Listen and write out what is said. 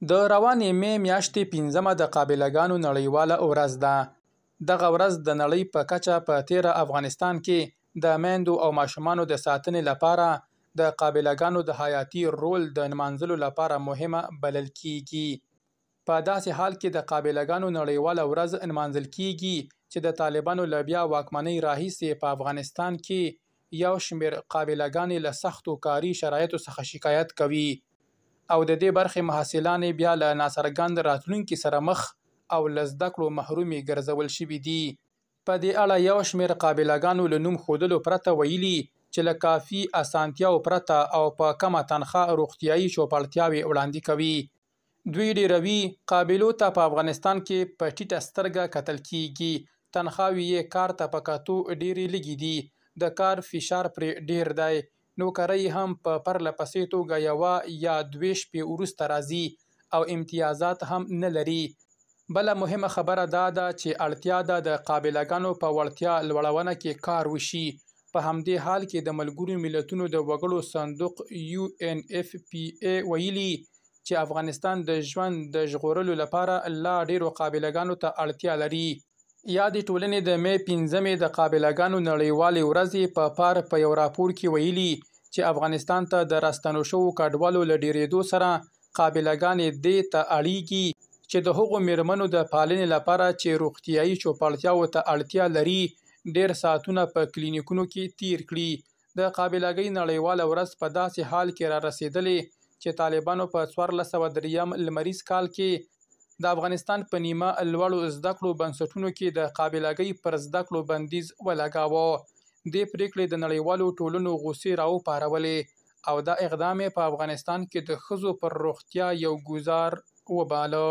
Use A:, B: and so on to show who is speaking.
A: د روانې مې میاشتې 5مه د قابله ګانو نړیواله ورځ ده. دغه ورځ د نړۍ په کچه په تیره افغانستان کې د میندو او ماشومانو د ساتنې لپاره د قابله ګانو د حیاتي رول د نمانځلو لپاره مهمه بلل کیږي. په داسې حال کې د قابله ګانو نړیواله ورځ نمانځل کیږي چې د طالبانو له بیا واکمنۍ راهیسې په افغانستان کې یو شمېر قابله ګانې له سختو کاري شرایطو څخه شکایت کوي او د دې برخې محصلانې بیا له ناڅرګند راتلونکي سره مخ او له زده کړو محرومې ګرځول شوي دي. په دې اړه یو شمېر قابله ګانو له نوم ښودلو پرته ویلي چې له کافي اسانتیاو پرته او په کمه تنخواه روغتیایي چوپړتیاوې وړاندې کوي. دوی ډیروي قابلو ته په افغانستان کې په ټیټه سترګه کتل کیږي. تنخواوې یې کار ته په کتو ډیرې لږې دي. د کار فشار پرې ډیر دی. نوکرۍ هم په پرله پسې توګه یوه یا 2 شپې وروسته راځي او امتیازات هم نه لري. بله مهمه خبره دا ده چې اړتیا ده د قابله ګانو په وړتیا لوړونه کې کار وشي. په همدې حال کې د ملګرو ملتونو د وګړو صندوق UNFPA ویلي چې افغانستان د ژوند د ژغورلو لپاره لا ډیرو قابله ګانو ته اړتیا لري. یادې ټولنې د مې 5مې د قابله ګانو نړیوالې ورځې په یو راپور کې ویلي چې افغانستان ته د راستنو شوو کډوالو له ډیرېدو سره قابله ګانې دې ته اړیږي چې د هغو میرمنو د پالنې لپاره چې روغتیایي چوپړتیاوو ته اړتیا لري ډیر ساعتونه په کلینیکونو کې تیر کړي. د قابله ګۍ نړیواله ورځ په داسې حال کې را رسېدلې چې طالبانو په 1403 لمریز کال کې د افغانستان په نیمه لوړو زده کړو بنسټونو کې د قابله ګۍ پر زده کړو بندیز ولګاوه. دې پریکړې د نړیوالو ټولنو غوسې راوپارولې او دا اقدام په افغانستان کې د ښځو پر روغتیا یو ګوزار وباله.